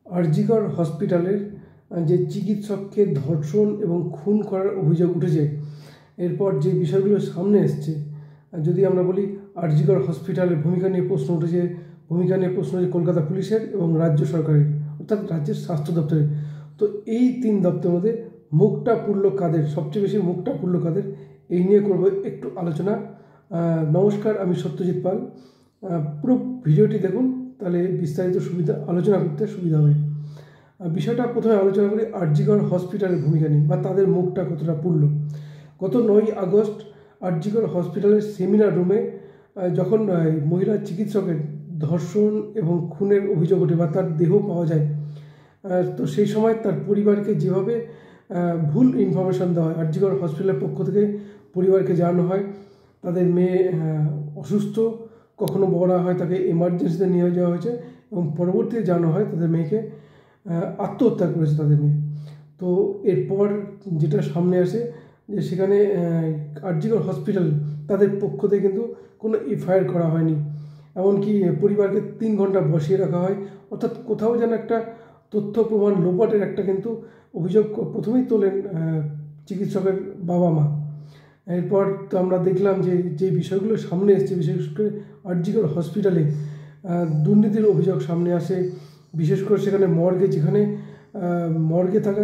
আরজিকর হসপিটালের যে চিকিৎসককে ধর্ষণ এবং খুন করার অভিযোগ উঠেছে, এরপর যে বিষয়গুলো সামনে এসছে, যদি আমরা বলি আরজিকর হসপিটালের ভূমিকা নিয়ে প্রশ্ন উঠেছে, কলকাতা পুলিশের এবং রাজ্য সরকারের, অর্থাৎ রাজ্যের স্বাস্থ্য দপ্তরের। তো এই তিন দপ্তরের মধ্যে মুখটা পুরল কাদের, সবচেয়ে বেশি মুখটা পুরল কাদের, এই নিয়ে করবো একটু আলোচনা। নমস্কার, আমি সত্যজিৎ পাল। পুরো ভিডিওটি দেখুন, তাহলে বিস্তারিত আলোচনা করতে সুবিধা হবে। বিষয়টা প্রথমে আলোচনা করি আরজিকর হসপিটালের ভূমিকা নিয়ে, বা তাদের মুখটা কতটা পুরল। গত 9ই আগস্ট আরজিকর হসপিটালের সেমিনার রুমে যখন মহিলা চিকিৎসকের ধর্ষণ এবং খুনের অভিযোগ ওঠে বা তার দেহ পাওয়া যায়, তো সেই সময় তার পরিবারকে যেভাবে ভুল ইনফরমেশান দেওয়া হয়, আরজিকর হসপিটালের পক্ষ থেকে পরিবারকে জানানো হয় তাদের মেয়ে অসুস্থ, কখনো বলা হয় তাকে এমার্জেন্সিতে নিয়ে যাওয়া হয়েছে, এবং পরবর্তীতে জানানো হয় তাদের মেয়েকে আত্মহত্যা করেছে তাদের মেয়ে। তো এরপর যেটা সামনে আসে যে সেখানে আরজিকর হসপিটাল তাদের পক্ষ থেকে কিন্তু কোনো এফআইআর করা হয়নি, এমনকি পরিবারকে 3 ঘন্টা বসিয়ে রাখা হয়। অর্থাৎ কোথাও যেন একটা তথ্য প্রমাণ লোপাটের একটা কিন্তু অভিযোগ প্রথমেই তোলেন চিকিৎসকের বাবা মা। এরপর তো আমরা দেখলাম যে বিষয়গুলো সামনে এসছে, বিশেষ করে আরজিকর হসপিটালে দুর্নীতির অভিযোগ সামনে আসে। বিশেষ করে সেখানে যেখানে মর্গে থাকা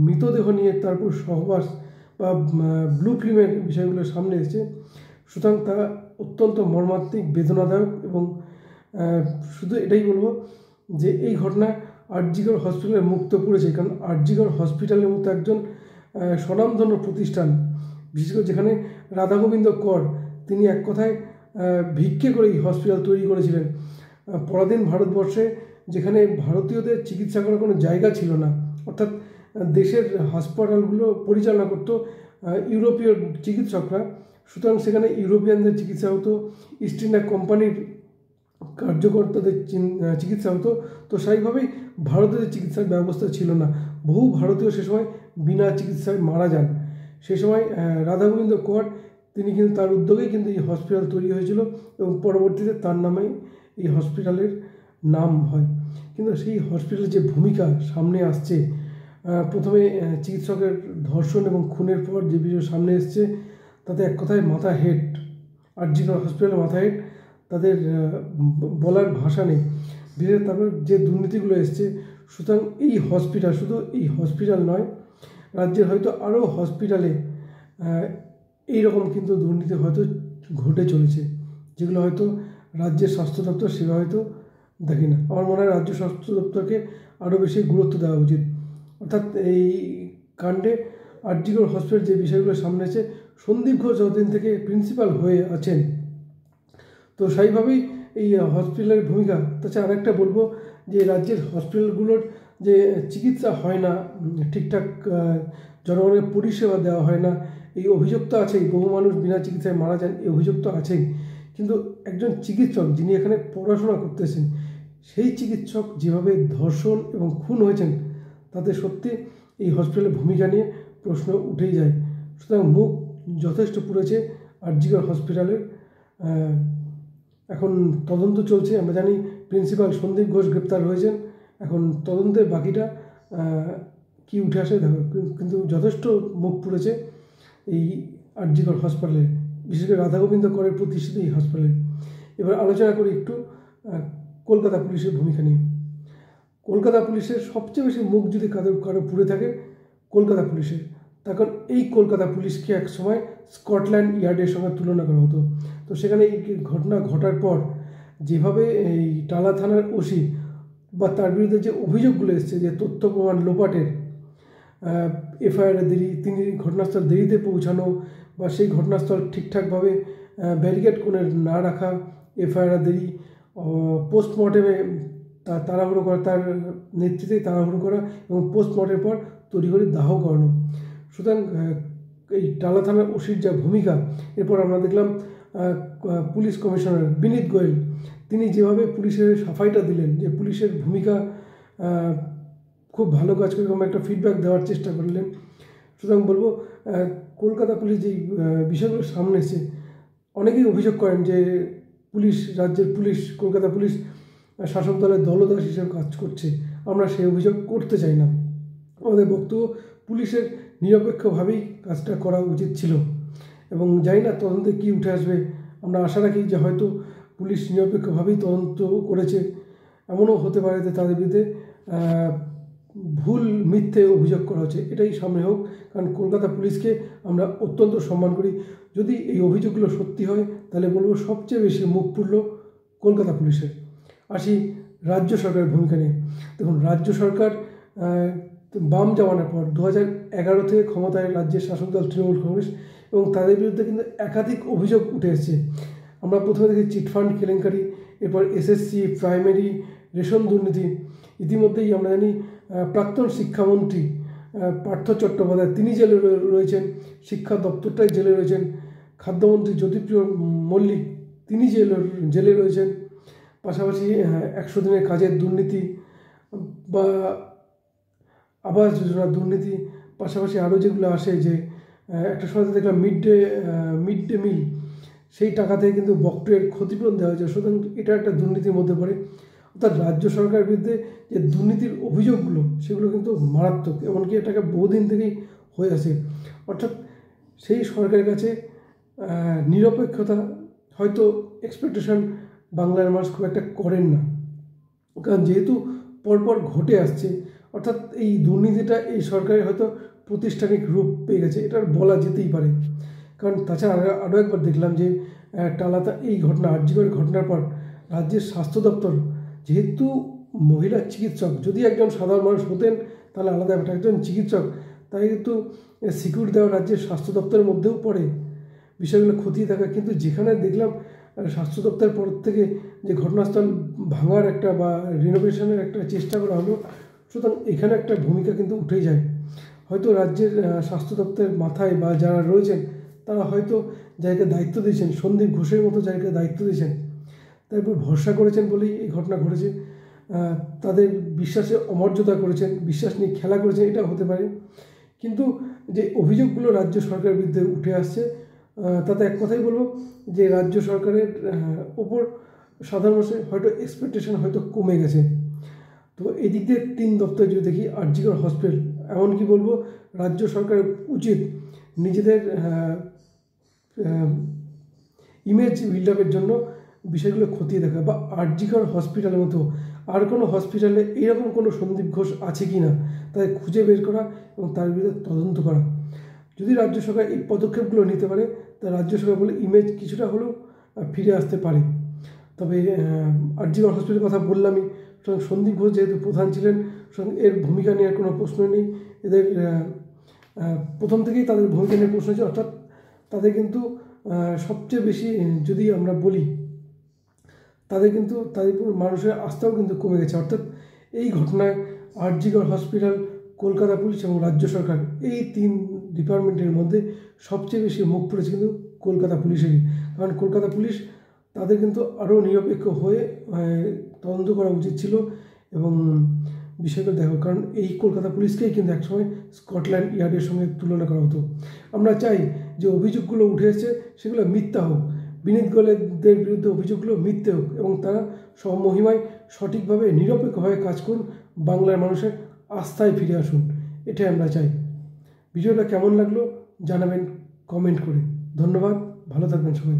মৃতদেহ নিয়ে তারপর সহবাস বা ব্লু ফিল্মের বিষয়গুলো সামনে এসেছে। সুতরাং তা অত্যন্ত মর্মান্তিক, বেদনাদায়ক, এবং শুধু এটাই বলবো যে এই ঘটনা আরজিকর হসপিটালের মুখ তো পুড়েছে, কারণ আরজিকর হসপিটালের মতো একজন স্বনামধন্য প্রতিষ্ঠান, বিশেষ করে যেখানে রাধা গোবিন্দ কর, তিনি এক কথায় ভিক্ষে করে এই হসপিটাল তৈরি করেছিলেন। পরাধীন ভারতবর্ষে যেখানে ভারতীয়দের চিকিৎসা করার কোনো জায়গা ছিল না, অর্থাৎ দেশের হাসপাতালগুলো পরিচালনা করতো ইউরোপীয় চিকিৎসকরা, সুতরাং সেখানে ইউরোপিয়ানদের চিকিৎসা হতো, ইস্ট ইন্ডিয়া কোম্পানির কার্যকর্তাদের চিকিৎসা হতো। তো সেইভাবেই ভারতের চিকিৎসার ব্যবস্থা ছিল না, বহু ভারতীয় সে সময় বিনা চিকিৎসায় মারা যান। সে সময় রাধা গোবিন্দ কর, তিনি কিন্তু তার উদ্যোগেই কিন্তু এই হসপিটাল তৈরি হয়েছিল, এবং পরবর্তীতে তার নামে এই হসপিটালের নাম হয়। কিন্তু সেই হসপিটালের যে ভূমিকা সামনে আসছে, প্রথমে চিকিৎসকের ধর্ষণ এবং খুনের পর যে বিষয় সামনে এসছে, তাতে এক কথায় মাথা হেড, আরজিকর হসপিটালের মাথা হেড, তাদের বলার ভাষা নেই। বিশেষ তারপর যে দুর্নীতিগুলো এসছে, সুতরাং এই হসপিটাল, শুধু এই হসপিটাল নয়, রাজ্যের হয়তো আরও হসপিটালে এইরকম কিন্তু দুর্নীতি হয়তো ঘটে চলেছে, যেগুলো হয়তো রাজ্যের স্বাস্থ্য দপ্তর সেটা হয়তো দেখে না। আমার মনে হয় রাজ্য স্বাস্থ্য দপ্তরকে আরও বেশি গুরুত্ব দেওয়া উচিত। অর্থাৎ এই কাণ্ডে আরজিকর হসপিটাল যে বিষয়গুলো সামনে আছে, সন্দীপ ঘোষ যতদিন থেকে প্রিন্সিপাল হয়ে আছেন, তো সেইভাবেই এই হসপিটালের ভূমিকা। তাছাড়া আরেকটা বলবো যে রাজ্যের হসপিটালগুলোর যে চিকিৎসা হয় না ঠিকঠাক, জনগণের পরিষেবা দেওয়া হয় না, এই অভিযোগ তো আছেই। বহু মানুষ বিনা চিকিৎসায় মারা যান, এই অভিযোগ তো আছেই। কিন্তু একজন চিকিৎসক যিনি এখানে পড়াশোনা করতেছেন, সেই চিকিৎসক যেভাবে ধর্ষণ এবং খুন হয়েছেন, তাতে সত্যি এই হসপিটালের ভূমিকা নিয়ে প্রশ্ন উঠেই যায়। সুতরাং মুখ যথেষ্ট পুড়েছে আরজিকর হসপিটালের। এখন তদন্ত চলছে, আমরা জানি প্রিন্সিপাল সন্দীপ ঘোষ গ্রেপ্তার হয়েছেন। এখন তদন্তের বাকিটা কি উঠে আসে দেখো, কিন্তু যথেষ্ট মুখ পুড়েছে এই আরজিকর হসপিটালে, বিশেষ করে রাধা গোবিন্দ করের প্রতিষ্ঠিত এই হাসপাতালে। এবার আলোচনা করি একটু কলকাতা পুলিশের ভূমিকা নিয়ে। কলকাতা পুলিশের সবচেয়ে বেশি মুখ যদি কারো পুড়ে থাকে কলকাতা পুলিশের, তখন এই কলকাতা পুলিশকে এক সময় স্কটল্যান্ড ইয়ার্ডের সঙ্গে তুলনা করা হতো। তো সেখানে এই ঘটনা ঘটার পর যেভাবে এই টালা থানার ওসি বা তার বিরুদ্ধে যে অভিযোগগুলো এসছে, যে তথ্য প্রমাণ লোপাটের, এফআইআর দেরি, তিনি ঘটনাস্থল দেরিতে পৌঁছানো, বা সেই ঘটনাস্থল ঠিকঠাকভাবে ব্যারিকেড করে না রাখা, এফআইআর দেরি, পোস্টমর্টেমে তাড়াহুড়ো করা, তার নেতৃত্বে তাড়াহুড়ো করা, এবং পোস্টমর্টেমের পর তড়িঘড়ি দাহ করানো। সুতরাং এই টালা থানার ওসির যা ভূমিকা, এরপর আমরা দেখলাম পুলিশ কমিশনার বিনীত গোয়েল, তিনি যেভাবে পুলিশের সাফাইটা দিলেন, যে পুলিশের ভূমিকা খুব ভালো কাজ করে, এরকম একটা ফিডব্যাক দেওয়ার চেষ্টা করলেন। সুতরাং বলবো কলকাতা পুলিশ যেই বিষয়গুলো সামনে এসেছে, অনেকেই অভিযোগ করেন যে রাজ্যের পুলিশ, কলকাতা পুলিশ শাসক দলের দলদাস হিসেবে কাজ করছে। আমরা সেই অভিযোগ করতে চাই না। আমাদের বক্তব্য পুলিশের নিরপেক্ষভাবেই কাজটা করা উচিত ছিল, এবং জানি না তদন্তে কী উঠে আসবে। আমরা আশা রাখি যে হয়তো পুলিশ নিরপেক্ষভাবেই তদন্ত করেছে। এমনও হতে পারে যে তাদের বিরুদ্ধে ভুল মিথ্যে অভিযোগ করা হচ্ছে, এটাই সামনে হোক। কারণ কলকাতা পুলিশকে আমরা অত্যন্ত সম্মান করি। যদি এই অভিযোগগুলো সত্যি হয় তাহলে বলবো সবচেয়ে বেশি মুখ পুরল কলকাতা পুলিশের। আসি রাজ্য সরকারের ভূমিকা নিয়ে। দেখুন, রাজ্য সরকার বাম জামানার পর 2011 থেকে ক্ষমতায় রাজ্যের শাসক দল তৃণমূল কংগ্রেস, এবং তাদের বিরুদ্ধে কিন্তু একাধিক অভিযোগ উঠে এসেছে। আমরা প্রথমে দেখি চিটফান্ড কেলেঙ্কারি, এরপর এসএসসি, প্রাইমারি, রেশন দুর্নীতি। ইতিমধ্যেই আমরা জানি প্রাক্তন শিক্ষামন্ত্রী পার্থ চট্টোপাধ্যায় তিনি জেলে রয়েছেন, শিক্ষা দপ্তরটাই জেলে রয়েছেন। খাদ্যমন্ত্রী জ্যোতিপ্রিয় মল্লিক তিনি জেলে রয়েছেন। পাশাপাশি 100 দিনের কাজের দুর্নীতি বা আবাস যোজনার দুর্নীতি, পাশাপাশি আরও যেগুলো আসে যে একটা সময় দেখলাম মিড ডে মিল, সেই টাকা থেকে কিন্তু বকটের ক্ষতিপূরণ দেওয়া হয়েছে। সুতরাং এটা একটা দুর্নীতির মধ্যে পড়ে। অর্থাৎ রাজ্য সরকারের বিরুদ্ধে যে দুর্নীতির অভিযোগগুলো সেগুলো কিন্তু মারাত্মক, এমনকি এটাকে বহুদিন থেকেই হয়ে আসে। অর্থাৎ সেই সরকারের কাছে নিরপেক্ষতা হয়তো এক্সপেকটেশন বাংলার মানুষ খুব একটা করেন না, কারণ যেহেতু পরপর ঘটে আসছে। অর্থাৎ এই দুর্নীতিটা এই সরকারের হয়তো প্রাতিষ্ঠানিক রূপ পেয়ে গেছে, এটা বলা যেতেই পারে। কারণ তাছাড়া আরও একবার দেখলাম যে টালাতা এই ঘটনা, আরজিকরের ঘটনার পর রাজ্যের স্বাস্থ্য দপ্তর, যেহেতু মহিলা চিকিৎসক, যদি একজন সাধারণ মানুষ হতেন তাহলে আলাদা ব্যাপার, একজন চিকিৎসক তাই কিন্তু সিকিউরিটি দেওয়া রাজ্যের স্বাস্থ্য দপ্তরের মধ্যেও পড়ে বিষয়গুলো খতিয়ে দেখা। কিন্তু যেখানে দেখলাম স্বাস্থ্য দপ্তরের পর থেকে যে ঘটনাস্থল ভাঙার একটা বা রিনোভেশনের একটা চেষ্টা করা হলো, সুতরাং এখানে একটা ভূমিকা কিন্তু উঠেই যায়। হয়তো রাজ্যের স্বাস্থ্য দপ্তরের মাথায় বা যারা রয়েছেন তারা হয়তো যাকে দায়িত্ব দিয়েছেন, সন্দীপ ঘোষের মতো যাকে দায়িত্ব দিয়েছেন, তারপর ভরসা করেছেন বলেই এই ঘটনা ঘটেছে। তাদের বিশ্বাসে অমর্যাদা করেছেন, বিশ্বাস নিয়ে খেলা করেছেন, এটা হতে পারে। কিন্তু যে অভিযোগগুলো রাজ্য সরকারের বিরুদ্ধে উঠে আসছে, তাতে এক কথাই বলবো যে রাজ্য সরকারের ওপর সাধারণ মানুষের হয়তো এক্সপেকটেশন হয়তো কমে গেছে। তো এই দিক দিয়ে 3 দপ্তর যদি দেখি, আরজিকর হসপিটাল, এমনকি বলবো রাজ্য সরকারের উচিত নিজেদের ইমেজ বিল্ড আপের জন্য বিষয়গুলো খতিয়ে দেখা, বা আরজিকর হসপিটালের মতো আর কোনো হসপিটালে এরকম কোনো সন্দীপ ঘোষ আছে কি না তাই খুঁজে বের করা এবং তার বিরুদ্ধে তদন্ত করা। যদি রাজ্য সরকার এই পদক্ষেপগুলো নিতে পারে তা রাজ্য সরকার বলে ইমেজ কিছুটা হলেও ফিরে আসতে পারে। তবে আরজিকর হসপিটালের কথা বললামই, সুতরাং সন্দীপ ঘোষ যেহেতু প্রধান ছিলেন, সুতরাং এর ভূমিকা নেওয়ার কোনো প্রশ্ন নেই। এদের প্রথম থেকেই তাদের ভূমিকা নিয়ে প্রশ্ন হয়েছে। অর্থাৎ তাদের কিন্তু সবচেয়ে বেশি যদি আমরা বলি, তাদের কিন্তু তাদের মানুষের আস্থাও কিন্তু কমে গেছে। অর্থাৎ এই ঘটনায় আরজিকর হসপিটাল, কলকাতা পুলিশ এবং রাজ্য সরকার, এই 3 ডিপার্টমেন্টের মধ্যে সবচেয়ে বেশি মুখ পড়েছে কিন্তু কলকাতা পুলিশেরই। কারণ কলকাতা পুলিশ তাদের কিন্তু আরও নিরপেক্ষ হয়ে তদন্ত করা উচিত ছিল এবং বিষয়টা দেখো। কারণ এই কলকাতা পুলিশকেই কিন্তু একসময় স্কটল্যান্ড ইয়ার্ডের সঙ্গে তুলনা করা হতো। আমরা চাই যে অভিযোগগুলো উঠে এসেছে সেগুলো মিথ্যা হোক, বিনীত গোয়েলের বিরুদ্ধে অভিযোগগুলো মিথ্যে হোক এবং তারা স্বমহিমায় সঠিকভাবে নিরপেক্ষভাবে কাজ করুন, বাংলার মানুষের আস্থায় ফিরে আসুন, এটাই আমরা চাই। ভিডিওটা কেমন লাগলো জানাবেন কমেন্ট করে। ধন্যবাদ, ভালো থাকবেন সবাই।